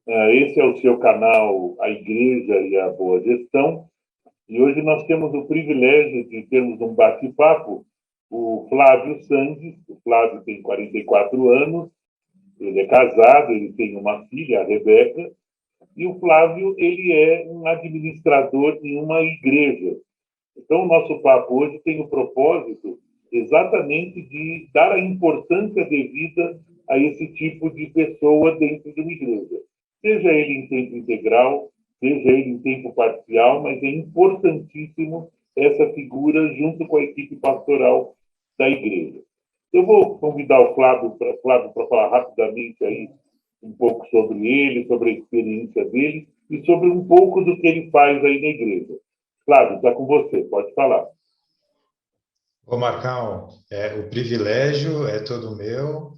Esse é o seu canal, A Igreja e a Boa Gestão, e hoje nós temos o privilégio de termos um bate-papo. O Flávio Sandes, o Flávio tem 44 anos, ele é casado, ele tem uma filha, a Rebeca, e o Flávio ele é um administrador em uma igreja. Então, o nosso papo hoje tem o propósito exatamente de dar a importância devida a esse tipo de pessoa dentro de uma igreja. Seja ele em tempo integral, seja ele em tempo parcial, mas é importantíssimo essa figura junto com a equipe pastoral da igreja. Eu vou convidar o Flávio para falar rapidamente aí um pouco sobre ele, sobre a experiência dele e sobre um pouco do que ele faz aí na igreja. Flávio, está com você, pode falar. Ô Marcão, o privilégio é todo meu.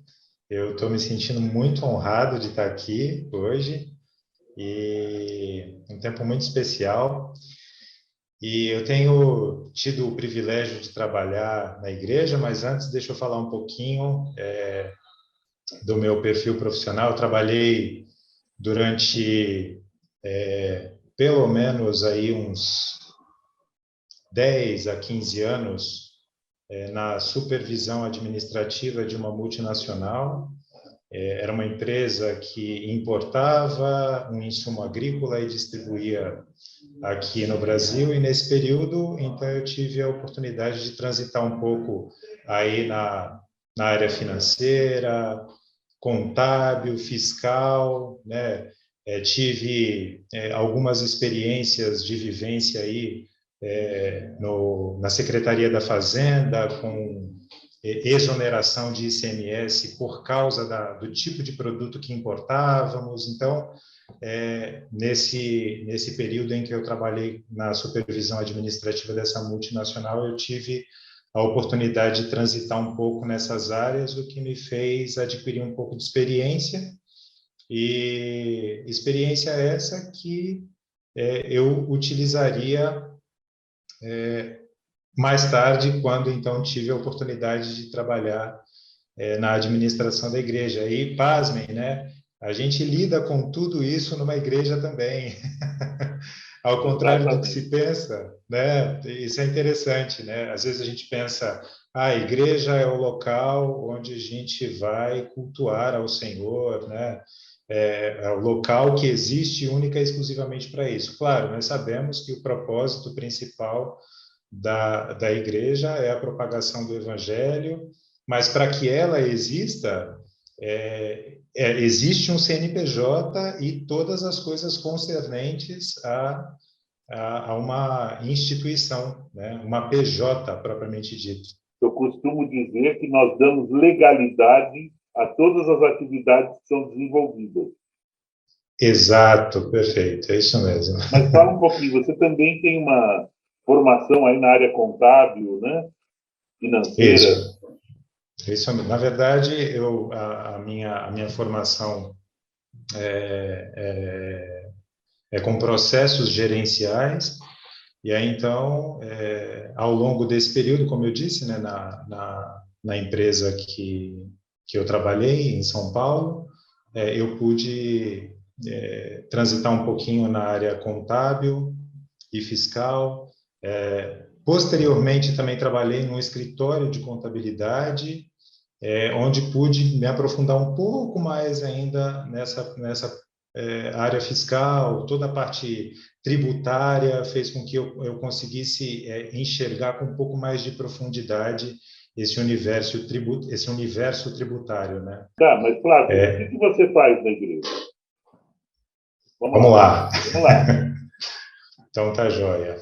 Eu estou me sentindo muito honrado de estar aqui hoje e um tempo muito especial. E eu tenho tido o privilégio de trabalhar na igreja, mas antes deixa eu falar um pouquinho do meu perfil profissional. Eu trabalhei durante pelo menos aí uns 10 a 15 anos na supervisão administrativa de uma multinacional. Era uma empresa que importava um insumo agrícola e distribuía aqui no Brasil, e nesse período, então, eu tive a oportunidade de transitar um pouco aí na área financeira, contábil, fiscal, né? Tive algumas experiências de vivência aí na Secretaria da Fazenda, com exoneração de ICMS por causa do tipo de produto que importávamos. Então, nesse período em que eu trabalhei na supervisão administrativa dessa multinacional, eu tive a oportunidade de transitar um pouco nessas áreas, o que me fez adquirir um pouco de experiência, e experiência essa que eu utilizaria mais tarde, quando então tive a oportunidade de trabalhar na administração da igreja. E, pasmem, né? A gente lida com tudo isso numa igreja também. Ao contrário do que se pensa, né? Isso é interessante, né? Às vezes a gente pensa, a igreja é o local onde a gente vai cultuar ao Senhor, né? É o local que existe única e exclusivamente para isso. Claro, nós sabemos que o propósito principal da igreja é a propagação do evangelho, mas para que ela exista, existe um CNPJ e todas as coisas concernentes a uma instituição, né? Uma PJ propriamente dito. Eu costumo dizer que nós damos legalidade a todas as atividades que são desenvolvidas. Exato, perfeito, é isso mesmo. Mas fala um pouquinho, você também tem uma formação aí na área contábil, né? Financeira. Isso, na verdade, a minha formação é com processos gerenciais, e aí, então, ao longo desse período, como eu disse, né, na empresa que eu trabalhei em São Paulo, eu pude transitar um pouquinho na área contábil e fiscal. Posteriormente, também trabalhei num escritório de contabilidade, onde pude me aprofundar um pouco mais ainda nessa área fiscal. Toda a parte tributária fez com que eu conseguisse enxergar com um pouco mais de profundidade esse universo tributário, né? Tá, mas Flávio, o que você faz na igreja? Vamos lá. Vamos lá. Então tá joia.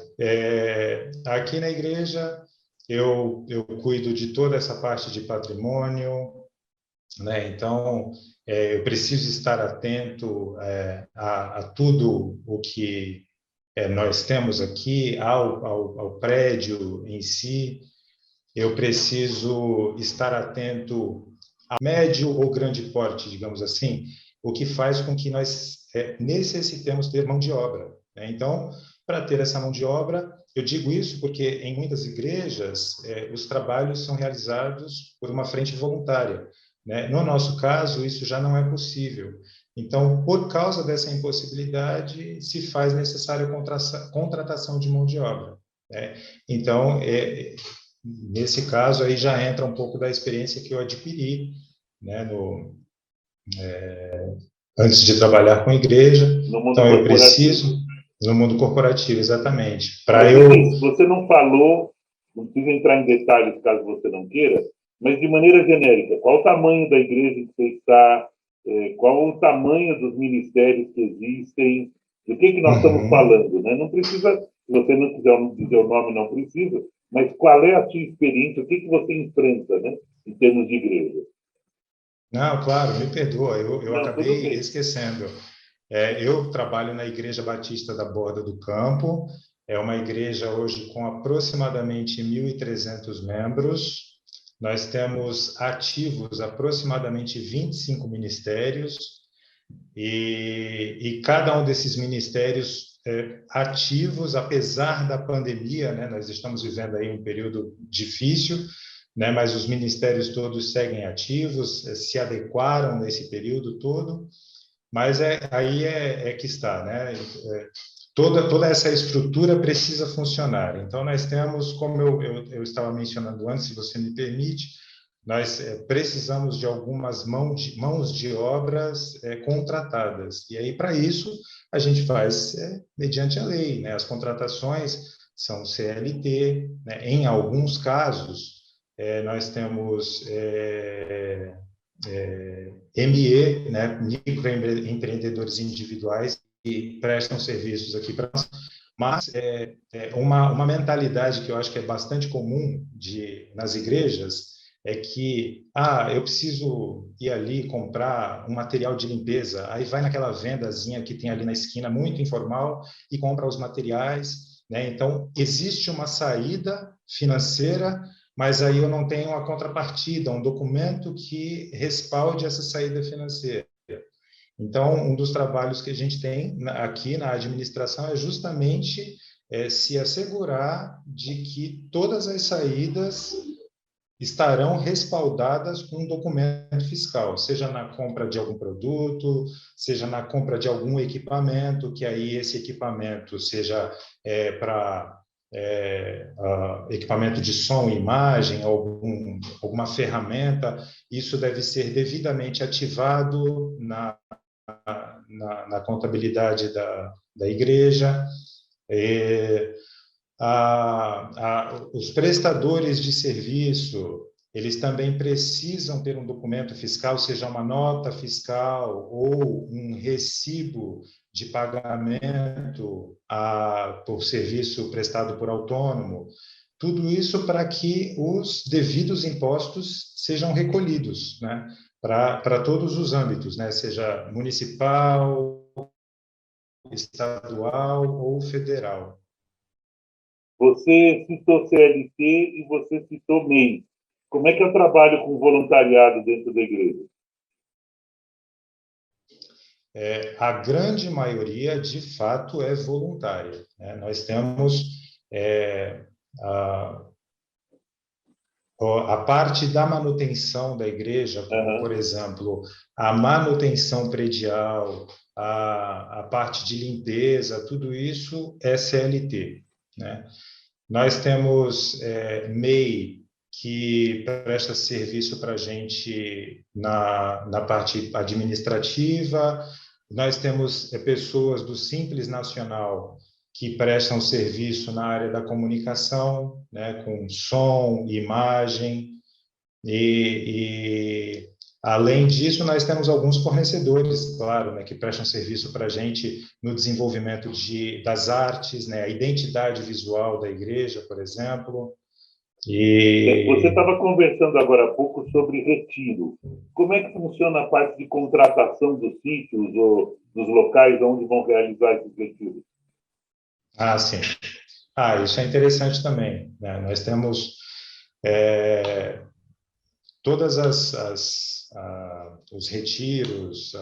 Aqui na igreja eu cuido de toda essa parte de patrimônio, né? Então eu preciso estar atento a tudo o que nós temos aqui, ao prédio em si. Eu preciso estar atento a médio ou grande porte, digamos assim, o que faz com que nós necessitemos ter mão de obra, né? Então, para ter essa mão de obra, eu digo isso porque em muitas igrejas os trabalhos são realizados por uma frente voluntária, né? No nosso caso, isso já não é possível. Então, por causa dessa impossibilidade, se faz necessária a contratação de mão de obra, né? Então, nesse caso, aí já entra um pouco da experiência que eu adquiri, né, antes de trabalhar com igreja. No mundo Então, eu corporativo. preciso, no mundo corporativo, exatamente. Para Mas, eu. Vinícius, você não falou, não precisa entrar em detalhes caso você não queira, mas de maneira genérica, qual o tamanho da igreja que você está, qual o tamanho dos ministérios que existem, do que nós estamos Uhum. falando, né? Não precisa, se você não quiser dizer o nome, não precisa, mas qual é a sua experiência, o que você enfrenta, né, em termos de igreja? Não, claro, me perdoa, eu Não, tudo acabei bem. esquecendo. Eu trabalho na Igreja Batista da Borda do Campo, é uma igreja hoje com aproximadamente 1.300 membros. Nós temos ativos aproximadamente 25 ministérios, e cada um desses ministérios ativos, apesar da pandemia, né, nós estamos vivendo aí um período difícil, né, mas os ministérios todos seguem ativos, se adequaram nesse período todo, mas aí é que está, né? Toda essa estrutura precisa funcionar. Então, nós temos, como eu estava mencionando antes, se você me permite, nós precisamos de algumas mãos de obras contratadas. E aí, para isso, a gente faz mediante a lei, né? As contratações são CLT, né? Em alguns casos, nós temos ME, né? Microempreendedores individuais que prestam serviços aqui para nós, mas uma mentalidade que eu acho que é bastante comum nas igrejas é que eu preciso ir ali comprar um material de limpeza, aí vai naquela vendazinha que tem ali na esquina, muito informal, e compra os materiais, né? Então, existe uma saída financeira, mas aí eu não tenho uma contrapartida, um documento que respalde essa saída financeira. Então, um dos trabalhos que a gente tem aqui na administração é justamente se assegurar de que todas as saídas estarão respaldadas com um documento fiscal, seja na compra de algum produto, seja na compra de algum equipamento, que aí esse equipamento seja para equipamento de som e imagem, alguma ferramenta, isso deve ser devidamente ativado na contabilidade da igreja. Os prestadores de serviço, eles também precisam ter um documento fiscal, seja uma nota fiscal ou um recibo de pagamento por serviço prestado por autônomo. Tudo isso para que os devidos impostos sejam recolhidos, né? Para todos os âmbitos, né? Seja municipal, estadual ou federal. Você citou CLT e você citou MEI. Como é que eu trabalho com voluntariado dentro da igreja? A grande maioria, de fato, é voluntária, né? Nós temos a, a parte da manutenção da igreja, como, por exemplo, a manutenção predial, a parte de limpeza, tudo isso é CLT, né? Nós temos MEI, que presta serviço para a gente na parte administrativa. Nós temos pessoas do Simples Nacional que prestam serviço na área da comunicação, né, com som, imagem, além disso, nós temos alguns fornecedores, claro, né, que prestam serviço para a gente no desenvolvimento das artes, né, a identidade visual da igreja, por exemplo. Você estava conversando agora há pouco sobre retiro. Como é que funciona a parte de contratação dos sítios ou dos locais onde vão realizar esses retiros? Sim. Isso é interessante também, né? Nós temos todas os retiros,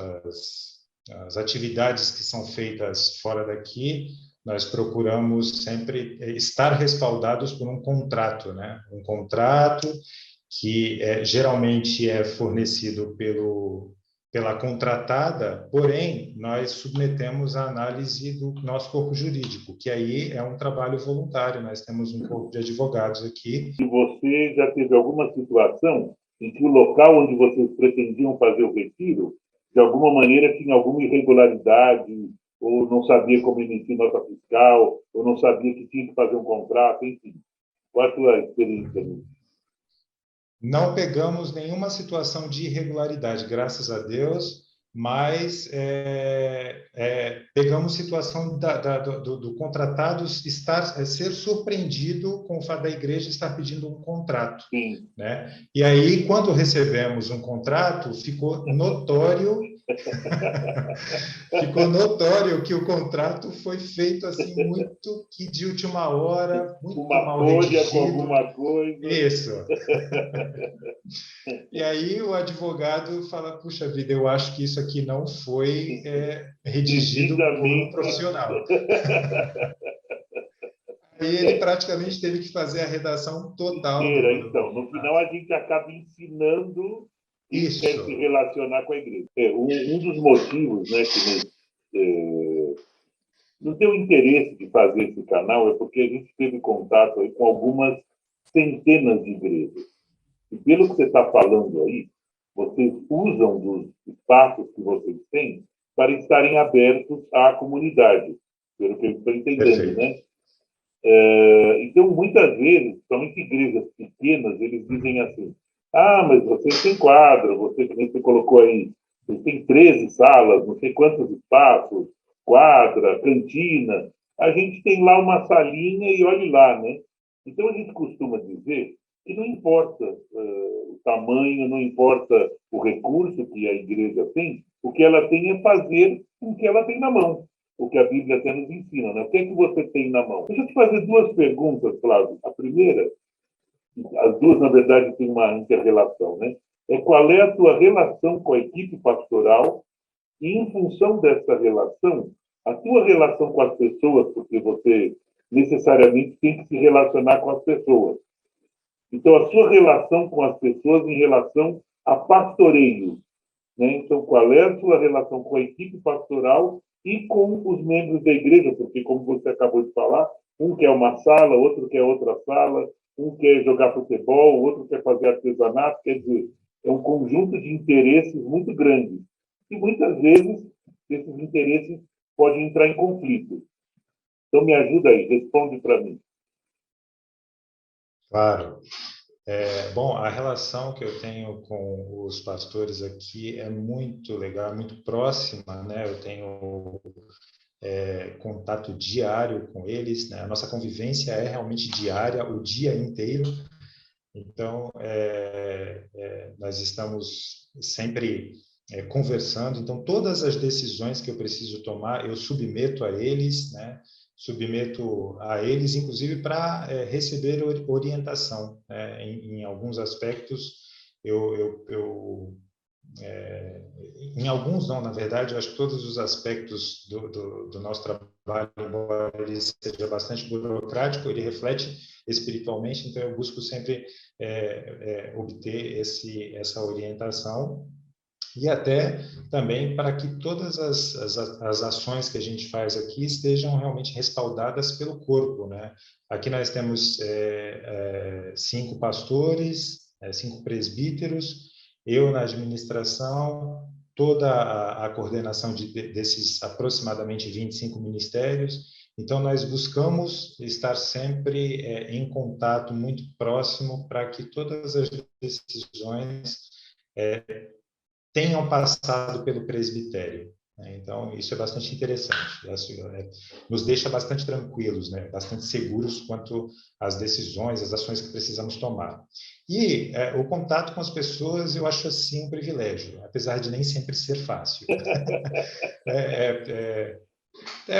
as atividades que são feitas fora daqui, nós procuramos sempre estar respaldados por um contrato, né? Um contrato que geralmente é fornecido pela contratada, porém, nós submetemos a análise do nosso corpo jurídico, que aí é um trabalho voluntário. Nós temos um corpo de advogados aqui. E você já teve alguma situação em que o local onde vocês pretendiam fazer o retiro, de alguma maneira, tinha alguma irregularidade, ou não sabia como emitir nota fiscal, ou não sabia que tinha que fazer um contrato, enfim? Qual a tua experiência nisso? Não pegamos nenhuma situação de irregularidade, graças a Deus, mas pegamos situação do contratado ser surpreendido com o fato da igreja estar pedindo um contrato, Sim. né? E aí, quando recebemos um contrato, ficou notório ficou notório que o contrato foi feito assim muito que de última hora, muito Uma mal folha com redigido. alguma coisa. Isso. E aí o advogado fala, puxa vida, eu acho que isso aqui não foi redigido por um Devidamente. profissional. E ele praticamente teve que fazer a redação total Inteira. do Então, no contrato. final, a gente acaba ensinando e quer se Isso. relacionar com a igreja. Um dos motivos, né, que no teu interesse de fazer esse canal é porque a gente teve contato aí com algumas centenas de igrejas. E pelo que você está falando aí, vocês usam dos espaços que vocês têm para estarem abertos à comunidade, pelo que eu estou entendendo, Perfeito. né? Então, muitas vezes, somente igrejas pequenas, eles dizem assim: ah, mas vocês têm quadra, você colocou aí, vocês têm 13 salas, não sei quantos espaços, quadra, cantina. A gente tem lá uma salinha e olhe lá, né? Então, a gente costuma dizer que não importa o tamanho, não importa o recurso que a igreja tem, o que ela tem é fazer com o que ela tem na mão, o que a Bíblia até nos ensina, né? O que é que você tem na mão? Deixa eu te fazer duas perguntas, Flávio. A primeira, as duas, na verdade, têm uma inter-relação, né? É qual é a tua relação com a equipe pastoral e, em função dessa relação, a tua relação com as pessoas, porque você necessariamente tem que se relacionar com as pessoas. Então, a sua relação com as pessoas em relação a pastoreio, né? Então, qual é a sua relação com a equipe pastoral e com os membros da igreja? Porque, como você acabou de falar, um quer uma sala, outro quer outra sala, um quer jogar futebol, outro quer fazer artesanato. Quer dizer, é um conjunto de interesses muito grande. E, muitas vezes, esses interesses podem entrar em conflito. Então, me ajuda aí, responde para mim. Claro. Bom, a relação que eu tenho com os pastores aqui é muito legal, é muito próxima, né? Eu tenho contato diário com eles, né? A nossa convivência é realmente diária, o dia inteiro. Então, nós estamos sempre conversando. Então, todas as decisões que eu preciso tomar, eu submeto a eles, né? Submeto a eles, inclusive para receber orientação. Né? Em alguns aspectos, em alguns não, na verdade, eu acho que todos os aspectos do nosso trabalho, embora ele seja bastante burocrático, ele reflete espiritualmente, então eu busco sempre obter essa orientação e até também para que todas as ações que a gente faz aqui estejam realmente respaldadas pelo corpo, né? Aqui nós temos 5 pastores, 5 presbíteros, eu na administração, toda a coordenação desses aproximadamente 25 ministérios. Então, nós buscamos estar sempre em contato muito próximo para que todas as decisões tenham passado pelo presbitério. Né? Então, isso é bastante interessante. Nos deixa bastante tranquilos, né? Bastante seguros quanto às decisões, às ações que precisamos tomar. E o contato com as pessoas, eu acho assim um privilégio, apesar de nem sempre ser fácil.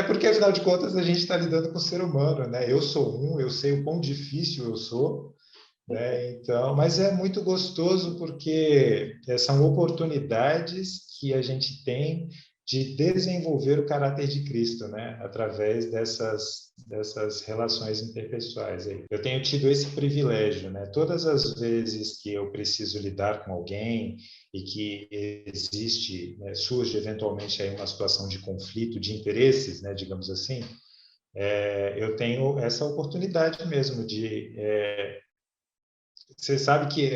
Porque, afinal de contas, a gente está lidando com o ser humano, né? Eu sou eu sei o quão difícil eu sou, né? Então, mas é muito gostoso porque são oportunidades que a gente tem de desenvolver o caráter de Cristo, né? Através dessas relações interpessoais. Aí. Eu tenho tido esse privilégio, né? Todas as vezes que eu preciso lidar com alguém e que existe, né, surge eventualmente aí uma situação de conflito de interesses, né, digamos assim, eu tenho essa oportunidade mesmo de você sabe que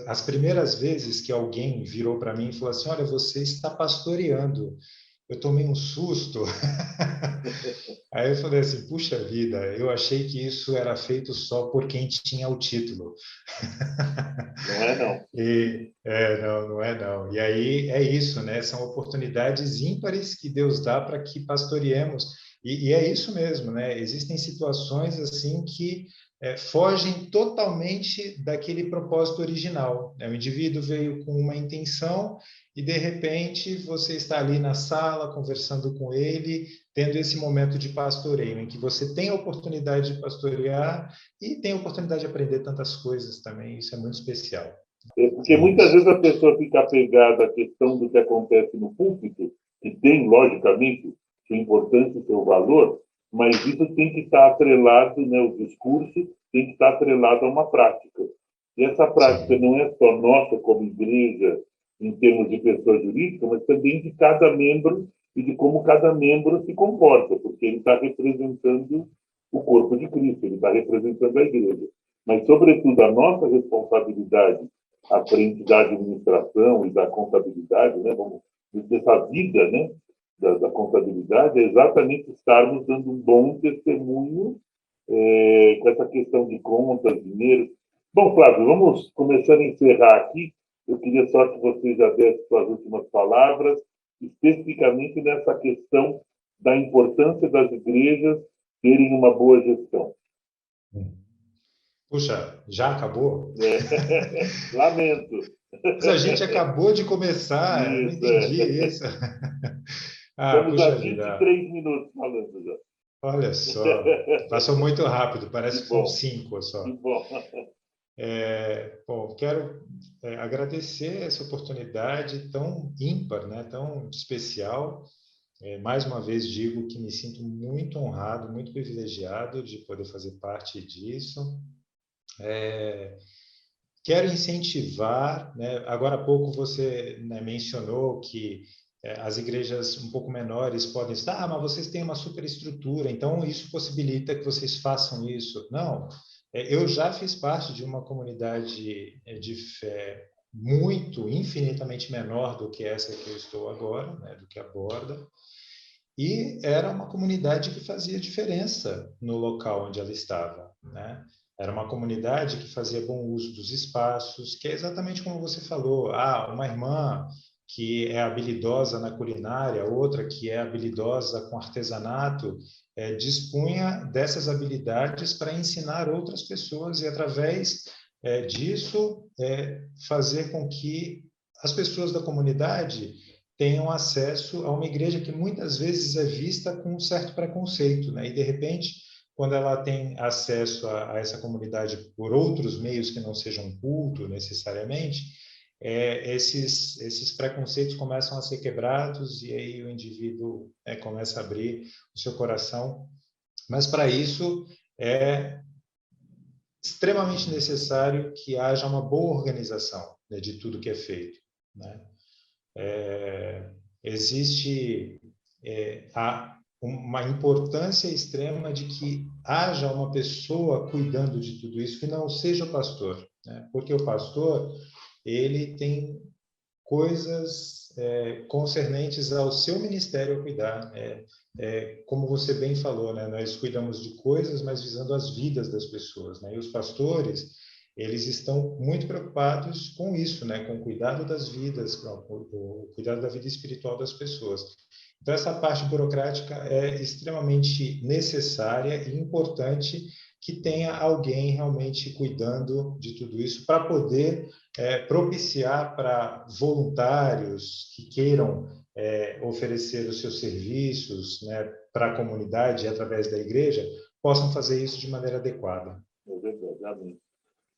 as primeiras vezes que alguém virou para mim e falou assim, olha, você está pastoreando, eu tomei um susto. Aí eu falei assim, puxa vida, eu achei que isso era feito só por quem tinha o título. Não é, não. Não, não é não. E aí é isso, né? São oportunidades ímpares que Deus dá para que pastoreemos. E é isso mesmo, né? Existem situações assim que fogem totalmente daquele propósito original, né? O indivíduo veio com uma intenção e, de repente, você está ali na sala conversando com ele, tendo esse momento de pastoreio, em que você tem a oportunidade de pastorear e tem a oportunidade de aprender tantas coisas também. Isso é muito especial. Porque É muitas isso. vezes a pessoa fica apegada à questão do que acontece no púlpito, que tem, logicamente, sua importância e seu valor, mas isso tem que estar atrelado, né, o discurso tem que estar atrelado a uma prática. E essa prática Sim. não é só nossa como igreja, em termos de pessoa jurídica, mas também de cada membro e de como cada membro se comporta, porque ele está representando o corpo de Cristo, ele está representando a igreja. Mas, sobretudo, a nossa responsabilidade à frente da administração e da contabilidade, né, vamos, dessa vida, né, da contabilidade, é exatamente estarmos dando um bom testemunho com essa questão de contas, dinheiro. Bom, Flávio, vamos começando a encerrar aqui. Eu queria só que você já desse suas últimas palavras, especificamente nessa questão da importância das igrejas terem uma boa gestão. Puxa, já acabou? Lamento. Mas a gente acabou de começar, eu não Isso, entendi isso. Ah, Estamos há puxa vida, 23 minutos falando já. olha só, passou muito rápido, Que parece que foram bom, 5 que só. bom. Bom, quero agradecer essa oportunidade tão ímpar, né, tão especial. Mais uma vez digo que me sinto muito honrado, muito privilegiado de poder fazer parte disso. Quero incentivar, né, agora há pouco você, né, mencionou que as igrejas um pouco menores podem estar, mas vocês têm uma superestrutura, então isso possibilita que vocês façam isso. Não, eu já fiz parte de uma comunidade de fé muito, infinitamente menor do que essa que eu estou agora, né, do que a Borda, e era uma comunidade que fazia diferença no local onde ela estava, né? Era uma comunidade que fazia bom uso dos espaços, que é exatamente como você falou. Ah, uma irmã que é habilidosa na culinária, outra que é habilidosa com artesanato, dispunha dessas habilidades para ensinar outras pessoas e, através disso, fazer com que as pessoas da comunidade tenham acesso a uma igreja que muitas vezes é vista com um certo preconceito, né? E, de repente, quando ela tem acesso a essa comunidade por outros meios que não sejam culto, necessariamente, esses preconceitos começam a ser quebrados e aí o indivíduo começa a abrir o seu coração. Mas, para isso, é extremamente necessário que haja uma boa organização, né, de tudo que é feito, né? Existe uma importância extrema de que haja uma pessoa cuidando de tudo isso, que não seja o pastor, né? Porque o pastor, ele tem coisas concernentes ao seu ministério a cuidar. Como você bem falou, né? Nós cuidamos de coisas, mas visando as vidas das pessoas, né? E os pastores, eles estão muito preocupados com isso, né? Com o cuidado das vidas, com o cuidado da vida espiritual das pessoas. Então, essa parte burocrática é extremamente necessária e importante que tenha alguém realmente cuidando de tudo isso para poder propiciar para voluntários que queiram oferecer os seus serviços, né, para a comunidade através da igreja, possam fazer isso de maneira adequada. É verdade, amém.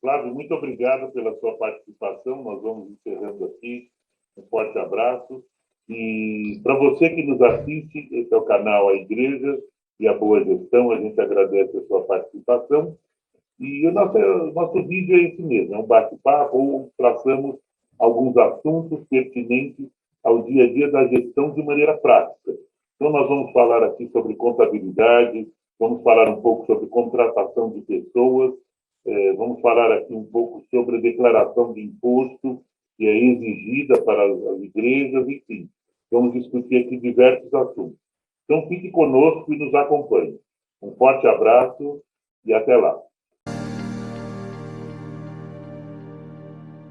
Flávio, muito obrigado pela sua participação. Nós vamos encerrando aqui. Um forte abraço E para você que nos assiste, esse é o canal A Igreja e a Boa Gestão, a gente agradece a sua participação. E o nosso vídeo é esse mesmo, é um bate-papo, ou traçamos alguns assuntos pertinentes ao dia a dia da gestão de maneira prática. Então, nós vamos falar aqui sobre contabilidade, vamos falar um pouco sobre contratação de pessoas, vamos falar aqui um pouco sobre a declaração de imposto que é exigida para as igrejas, enfim. Vamos discutir aqui diversos assuntos. Então, fique conosco e nos acompanhe. Um forte abraço e até lá.